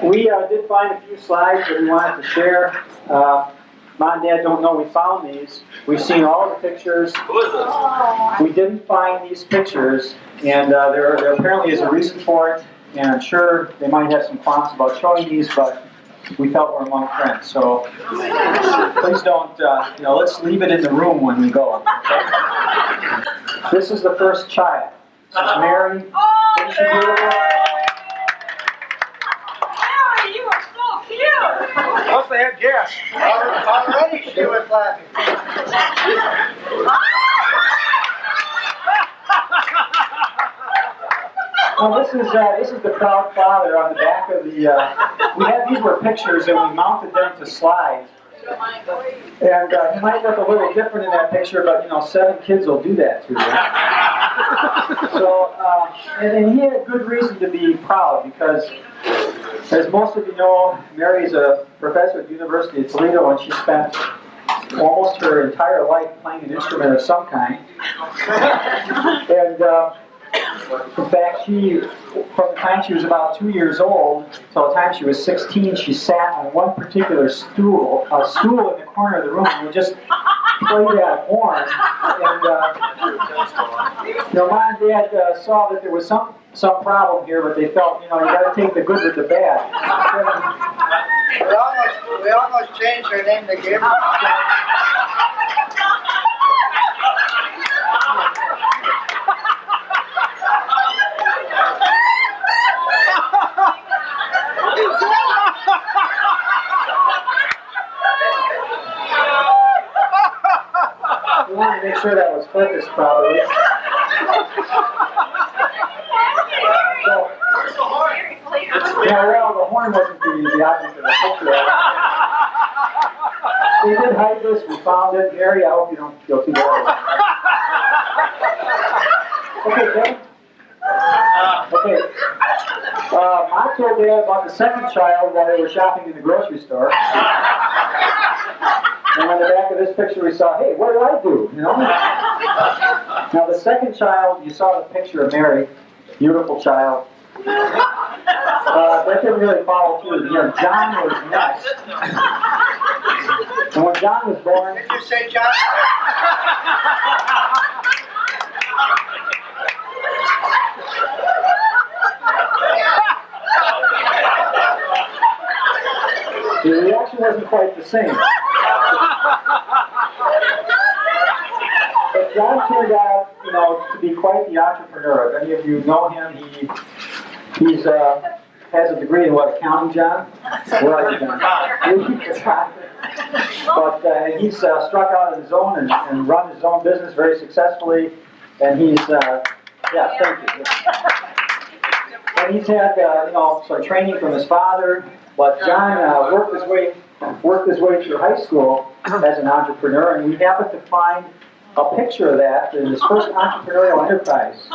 We did find a few slides that we wanted to share. Mom and Dad don't know we found these. We've seen all the pictures. We didn't find these pictures, and there apparently is a reason for it. And I'm sure they might have some qualms about showing these, but we felt we're among friends. So please don't, let's leave it in the room when we go. Okay? This is the first child. This is Mary. Isn't she beautiful? You are so cute! Must have had gas. Already she was laughing. Well, this is the proud father on the back of the. These were pictures and we mounted them to slides. And he might look a little different in that picture, but 7 kids will do that to you. So, and he had good reason to be proud because, as most of you know, Mary is a professor at the University of Toledo, and she spent almost her entire life playing an instrument of some kind. And in fact, from the time she was about 2 years old till the time she was 16, she sat on one particular stool, a stool in the corner of the room, and would just play that horn. And Mom and Dad saw that there was some problem here, but they felt, you got to take the good with the bad. We almost changed her name to Gabriel. We wanted to make sure that was focused properly. The horn wasn't the object of the picture. We did hide this. We found it. Mary, I hope you don't feel too bad. Okay, Kevin? Okay. Mom told Dad about the second child while they were shopping in the grocery store. And on the back of this picture we saw, hey, what did I do? Now the second child, you saw the picture of Mary, beautiful child. That didn't really follow through. John was next. And when John was born... Did you say John? The reaction wasn't quite the same. But John turned out, to be quite the entrepreneur. If any of you know him, he's has a degree in what, accounting, John? Where are you, John? But he's struck out on his own and run his own business very successfully. And he's, thank you. And he's had, some training from his father. But John worked his way through high school as an entrepreneur, and we happened to find a picture of that in his first entrepreneurial enterprise.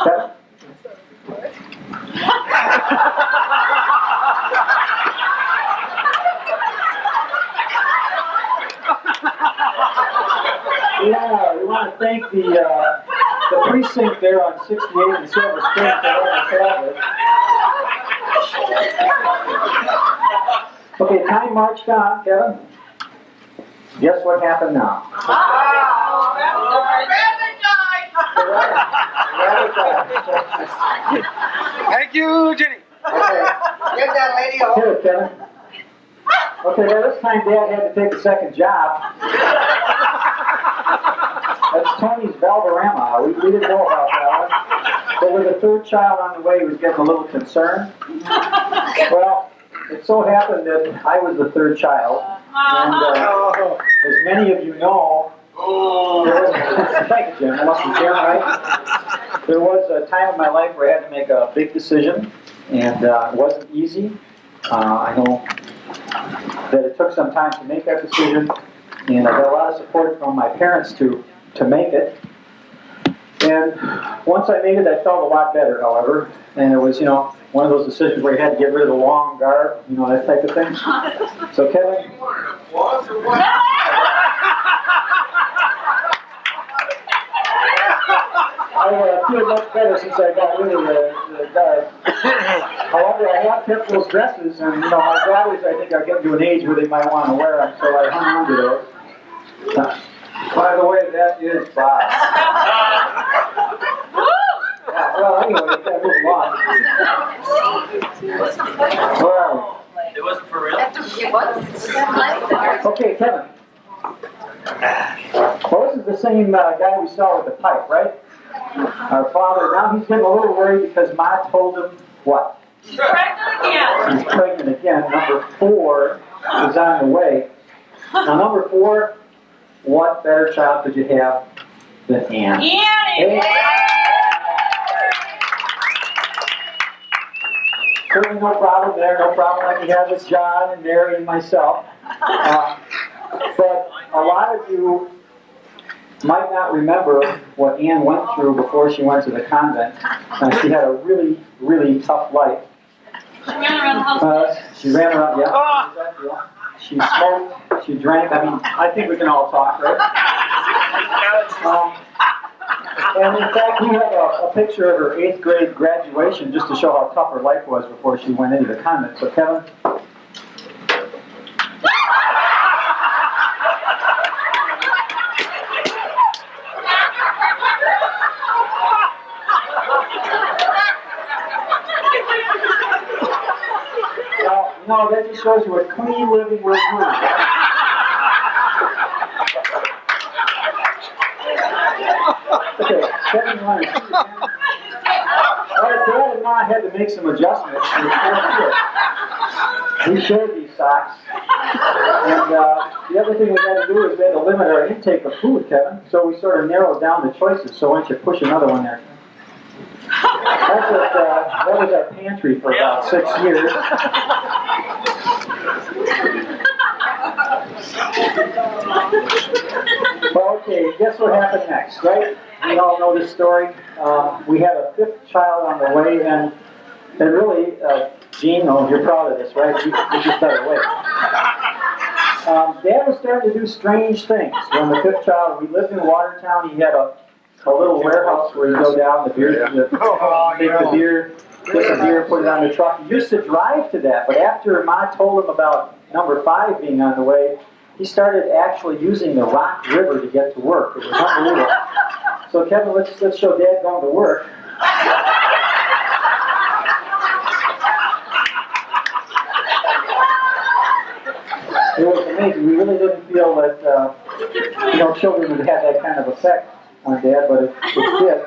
We want to thank the precinct there on 68 and Silver Spring for letting us have it. Okay, time marched on, Kevin. Guess what happened now? Thank you, Jenny. Okay. Get that lady home. Here, Kevin. Okay, well, this time Dad had to take a second job. That's Tony's Valderrama. We didn't know about that one. But with the third child on the way, he was getting a little concerned. Well, it so happened that I was the third child. And as many of you know, thank you, Jim. That must be Jim, right? There was a time in my life where I had to make a big decision, and it wasn't easy. I know that it took some time to make that decision, and I got a lot of support from my parents to make it. And once I made it, I felt a lot better, however. And it was, one of those decisions where you had to get rid of the long garb, that type of thing. So, Kevin. I feel much better since I got rid of However, I have kept those dresses, and you know, my daughters, I think, are getting to an age where they might want to wear them, so I hung on to those. By the way, that is Bob. Yeah, well, anyway, we gotta move along. Where are we? It wasn't for real? Okay, Kevin. Well, this is the same guy we saw with the pipe, right? Our father, now he's getting a little worried because Ma told him what? She's pregnant again. He's pregnant again. Number 4 is on the way. Now, number 4, what better child could you have than Ann? Annie! Certainly no problem there, no problem like we had with John and Mary and myself. But a lot of you might not remember what Ann went through before she went to the convent. She had a really, really tough life. She ran around the house. She ran around, yeah. She smoked, she drank. I mean, I think we can all talk, right? And in fact, we have a picture of her 8th grade graduation just to show how tough her life was before she went into the convent. So, Kevin. No, that just shows you what clean living will do. Okay, Kevin, you want to see your hand? Our dad and Ma had to make some adjustments for the 4th kid. We shared these socks. And the other thing we had to do is we had to limit our intake of food, Kevin. So we sort of narrowed down the choices. So why don't you push another one there? That was our pantry for about 6 years. Well, okay, guess what happened next, right? We all know this story. We had a 5th child on the way, and really, Gene, oh, you're proud of this, right? You just better wait. Dad was starting to do strange things. When the 5th child, we lived in Watertown, he had a little warehouse where you go down, take the beer, get the beer, put it on the truck. He used to drive to that, but after Ma told him about number 5 being on the way, he started actually using the Rock River to get to work. It was unbelievable. So Kevin, let's show Dad going to work. It was amazing. We really didn't feel that children would have that kind of effect on Dad, but it did.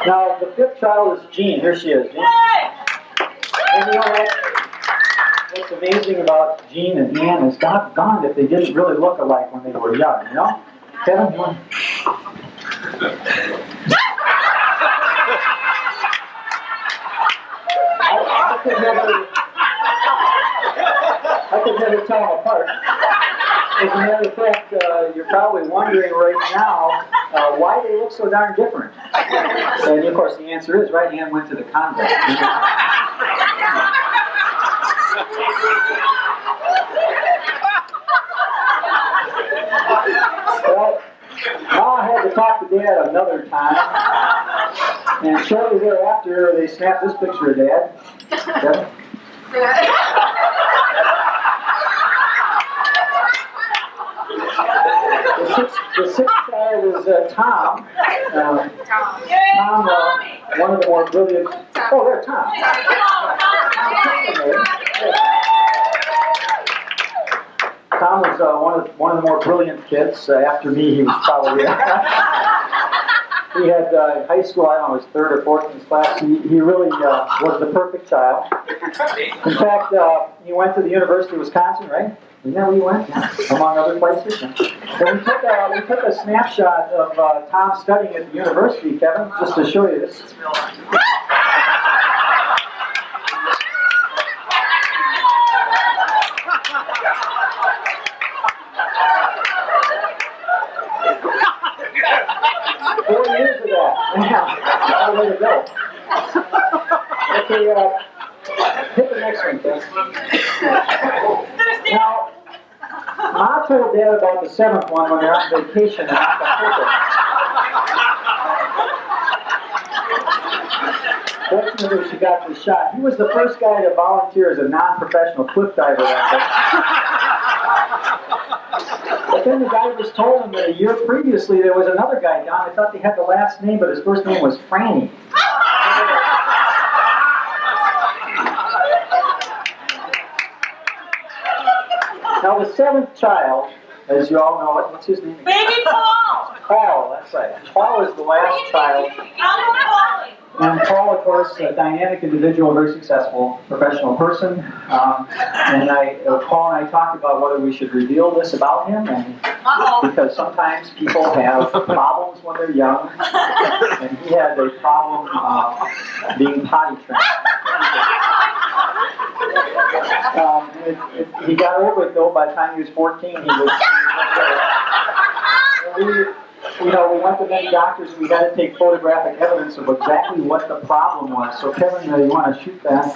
Now, the 5th child is Jean. Here she is, Jean. And you know what's amazing about Jean and Ann is doggone if they didn't really look alike when they were young, you know? Kevin, you want... I could never tell them apart. As a matter of fact, you're probably wondering right now why they look so darn different. And of course, the answer is, right, Ann went to the convent. Well, Ma had to talk to Dad another time. And shortly thereafter, they snapped this picture of Dad. Kevin? The 6th child is Tom. Tom, one of the more brilliant... Oh, there's Tom. Tom was one of the more brilliant kids. After me, he was probably... He had in high school, I don't know, his 3rd or 4th in his class. He really was the perfect child. In fact, he went to the University of Wisconsin, right? Isn't that where you went? Yeah. Among other places. And we took a snapshot of Tom studying at the university, Kevin, just to show you this. Yeah, way to go. Okay, hit the next one, Ken. Now, Ma told Dad about the 7th one when they're on vacation in Acapulco. Fortunately, she got this shot. He was the first guy to volunteer as a non-professional cliff diver that day. But then the divers told him that a year previously there was another guy down. I thought they had the last name, but his first name was Franny. Now the seventh child, as you all know, what's his name? Baby Paul. Paul, that's right. Paul is the last child. And Paul, of course, a dynamic individual, very successful professional person. Paul and I talked about whether we should reveal this about him, and because sometimes people have problems when they're young, and he had a problem being potty trained. He got over it though. By the time he was 14, he was. We went to many doctors and we had to take photographic evidence of exactly what the problem was. So Kevin, you want to shoot that?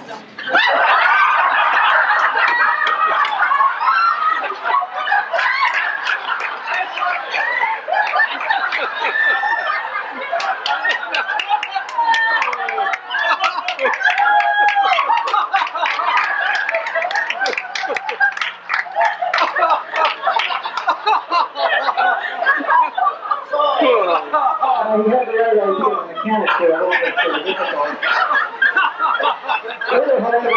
He had the right idea, the mechanics were a little bit difficult. Later, however,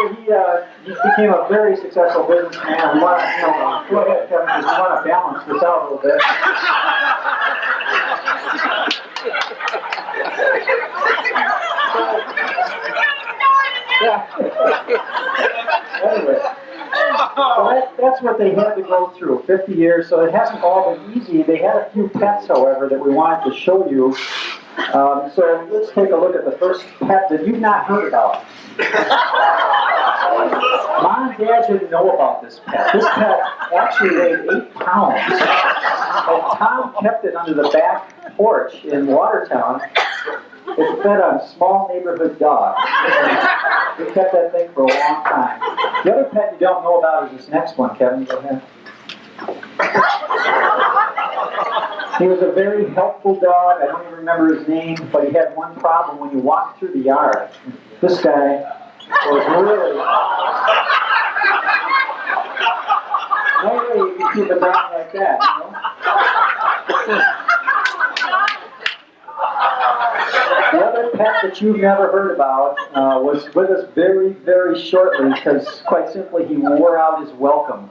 he became a very successful businessman. We want to, go ahead, Kevin, because we want to balance this out a little bit. Anyway, so that's what they had to go through, 50 years, so it hasn't all been easy. They had a few pets, however, that we wanted to show you. So let's take a look at the first pet that you've not heard about. Mom and Dad didn't know about this pet. This pet actually weighed 8 pounds. And Tom kept it under the back porch in Watertown. It fed on small neighborhood dogs. We kept that thing for a long time. The other pet you don't know about is this next one, Kevin. Go ahead. He was a very helpful dog. I don't even remember his name, but he had one problem when you walked through the yard. This guy was really... No way you can keep a dog like that, you know? The other pet that you've never heard about was with us very, very shortly because, quite simply, he wore out his welcome.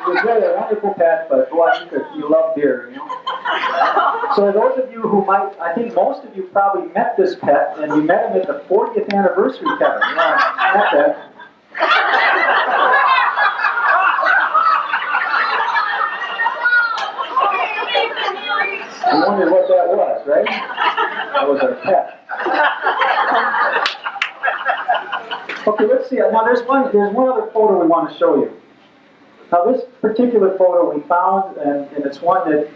He was really a wonderful pet, but boy, you love beer, you know? So those of you who might, I think most of you probably met this pet, and you met him at the 40th anniversary, Kevin. Yeah, not that. You wondered what that was, right? That was our pet. Okay, let's see. Now there's one other photo we want to show you. Now this particular photo we found, and it's one that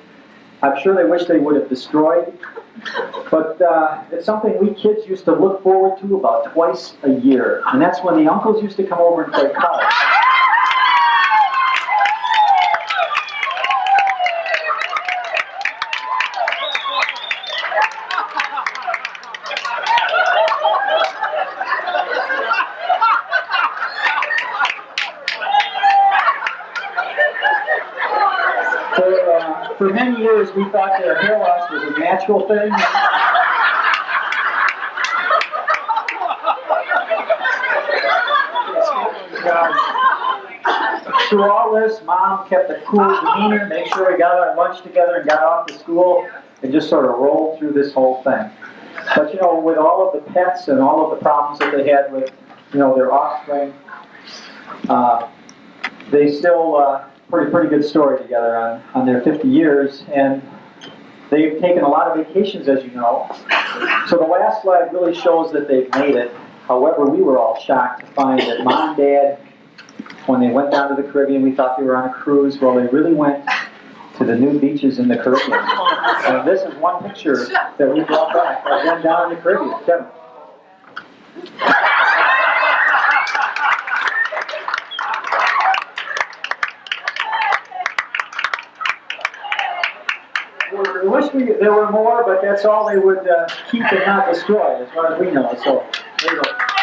I'm sure they wish they would have destroyed, but it's something we kids used to look forward to about twice a year, and that's when the uncles used to come over and play cards. For many years, we thought that hair loss was a natural thing. Through all this, Mom kept a cool demeanor, made sure we got our lunch together and got off to school, and just sort of rolled through this whole thing. But with all of the pets and all of the problems that they had with, their offspring, they still pretty good story together on their 50 years, and they've taken a lot of vacations, as you know. So the last slide really shows that they've made it. However, we were all shocked to find that Mom and Dad, when they went down to the Caribbean, we thought they were on a cruise. Well, they really went to the new beaches in the Caribbean. And this is one picture that we brought back of them down in the Caribbean. Kevin. there were more, but that's all they would keep and not destroy, as far as we know. So, there you go.